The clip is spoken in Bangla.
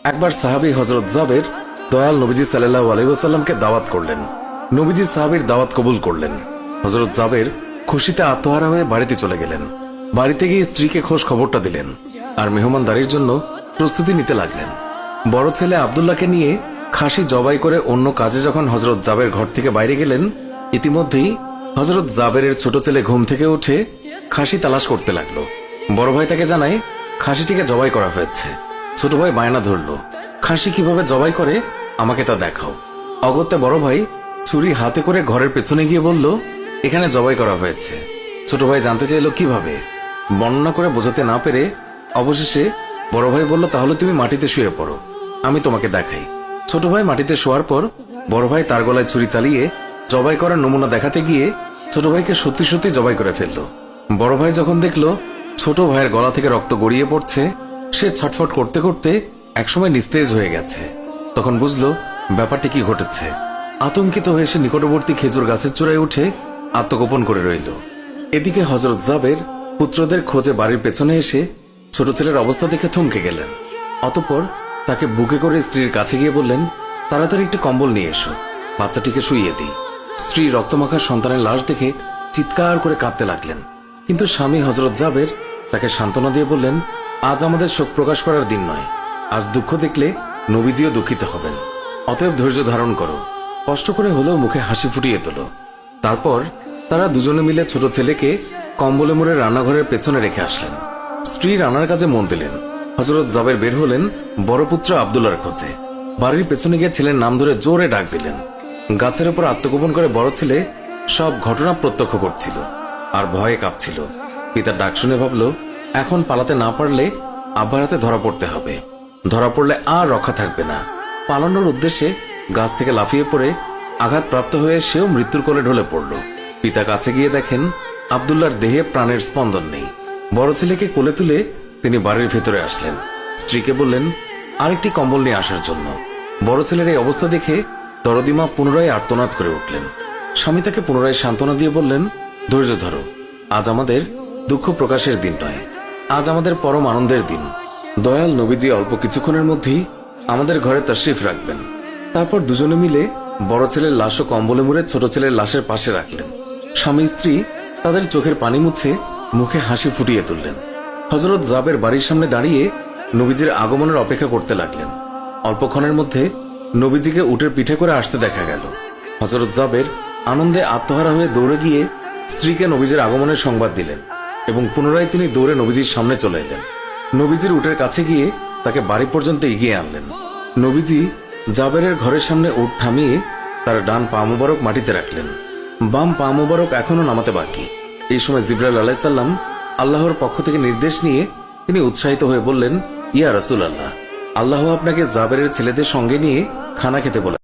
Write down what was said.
একবার সাহাবী হযরত জাবের দয়াল নবীজি সাল্লাল্লাহু আলাইহি ওয়াসাল্লামকে দাওয়াত করলেন। নবীজি সাহাবীর দাওয়াত কবুল করলেন। হযরত জাবের খুশিতে আত্মহারা হয়ে বাড়িতে চলে গেলেন। বাড়িতে গিয়ে স্ত্রীকে খোঁজ খবরটা দিলেন আর মেহমানদারির জন্য প্রস্তুতি নিতে লাগলেন। বড় ছেলে আব্দুল্লাহকে নিয়ে খাসি জবাই করে অন্য কাজে যখন হযরত জাবের ঘর থেকে বাইরে গেলেন, ইতিমধ্যেই হযরত জাবেরের ছোট ছেলে ঘুম থেকে উঠে খাসি তালাশ করতে লাগলো। বড় ভাই তাকে জানায় খাসিটিকে জবাই করা হয়েছে। ছোট ভাই বায়না ধরল, খাসি কিভাবে জবাই করে আমাকে তা দেখাও। অগত্যা বড় ভাই ছুরি হাতে করে ঘরের পেছনে গিয়ে বলল, এখানে জবাই করা হয়েছে। ছোট ভাই জানতে চাইল কিভাবে। বর্ণনা করে বোঝাতে না পেরে অবশেষে বড় ভাই বলল, তাহলে তুমি মাটিতে শুয়ে পড়ো, আমি তোমাকে দেখাই। ছোট ভাই মাটিতে শোয়ার পর বড় ভাই তার গলায় ছুরি চালিয়ে জবাই করার নমুনা দেখাতে গিয়ে ছোট ভাইকে সত্যি সত্যি জবাই করে ফেলল। বড় ভাই যখন দেখল ছোট ভাইয়ের গলা থেকে রক্ত গড়িয়ে পড়ছে, সে ছটফট করতে করতে একসময় নিস্তেজ হয়ে গেছে। তখন বুঝলো ব্যাপারটি কি ঘটেছে। আতঙ্কিত হয়ে সে নিকটবর্তী খেজুর গাছের চূড়ায় উঠে আত্মগোপন করে রইল। এদিকে হযরত জাবের পুত্রদের খোঁজে বাড়ির পেছনে এসে ছোট ছেলের অবস্থা দেখে থমকে গেলেন। অতঃপর তাকে বুকে করে স্ত্রীর কাছে গিয়ে বললেন, তাড়াতাড়ি একটি কম্বল নিয়ে এসো, বাচ্চাটিকে শুইয়ে দিই। স্ত্রী রক্তমাখা সন্তানের লাশ দেখে চিৎকার করে কাঁদতে লাগলেন। কিন্তু স্বামী হযরত জাবের তাকে সান্ত্বনা দিয়ে বললেন, আজ আমাদের শোক প্রকাশ করার দিন নয়, আজ দুঃখ দেখলে নবীজিও দুঃখিত হবেন। অতএব ধৈর্য ধারণ করো, কষ্ট করে হলেও মুখে হাসি ফুটিয়ে তোলো। তারপর তারা দুজনে মিলে ছোট ছেলেকে কম্বলে মুড়ে রান্নাঘরের পেছনে রেখে আসলেন। স্ত্রী রান্নার কাজে মন দিলেন। হযরত জাবের বের হলেন বড় পুত্র আব্দুল্লাহর খোঁজে। বাড়ির পেছনে গিয়ে ছেলের নাম ধরে জোরে ডাক দিলেন। গাছের উপর আত্মগোপন করে বড় ছেলে সব ঘটনা প্রত্যক্ষ করছিল আর ভয়ে কাঁপছিল। পিতার ডাক শুনে ভাবল, এখন পালাতে না পারলে আব্বার হাতে ধরা পড়তে হবে। ধরা পড়লে আর রক্ষা থাকবে না। পালানোর উদ্দেশ্যে গাছ থেকে লাফিয়ে পড়ে আঘাতপ্রাপ্ত হয়ে সেও মৃত্যুর কোলে ঢলে পড়ল। পিতা কাছে গিয়ে দেখেন আব্দুল্লাহর দেহে প্রাণের স্পন্দন নেই। বড় ছেলেকে কোলে তুলে তিনি বাড়ির ভেতরে আসলেন। স্ত্রীকে বললেন আরেকটি কম্বল নিয়ে আসার জন্য। বড় ছেলের এই অবস্থা দেখে দরদিমা পুনরায় আর্তনাদ করে উঠলেন। স্বামী তাকে পুনরায় সান্ত্বনা দিয়ে বললেন, ধৈর্য ধরো, আজ আমাদের দুঃখ প্রকাশের দিন নয়, আজ আমাদের পরম আনন্দের দিন। দয়াল নবীজি অল্প কিছুক্ষণের মধ্যেই আমাদের ঘরে তাশরিফ রাখবেন। তারপর দুজনে মিলে বড় ছেলের লাশও কম্বলে মুড়ে ছোট ছেলের লাশের পাশে রাখলেন। স্বামী স্ত্রী তাদের চোখের পানি মুছে মুখে হাসি ফুটিয়ে তুললেন। হযরত জাবের বাড়ির সামনে দাঁড়িয়ে নবীজির আগমনের অপেক্ষা করতে লাগলেন। অল্পক্ষণের মধ্যে নবীজিকে উটের পিঠে করে আসতে দেখা গেল। হযরত জাবের আনন্দে আত্মহারা হয়ে দৌড়ে গিয়ে স্ত্রীকে নবীজির আগমনের সংবাদ দিলেন এবং পুনরায় তিনি দৌড়ে নবীজির সামনে চলে এলেন। নবীজির উটের কাছে গিয়ে তাকে বাড়ি পর্যন্ত এগিয়ে আনলেন। নবীজি জাবেরের ঘরের সামনে উট থামিয়ে তার ডান পা মুবারক মাটিতে রাখলেন। বাম পা মুবারক এখনো নামাতে বাকি। এই সময় জিবরাইল আলাইহিস সালাম আল্লাহর পক্ষ থেকে নির্দেশ নিয়ে তিনি উৎসাহিত হয়ে বললেন, ইয়া রাসূলুল্লাহ, আল্লাহ আপনাকে জাবেরের ছেলেদের সঙ্গে নিয়ে খানা খেতে বলেন।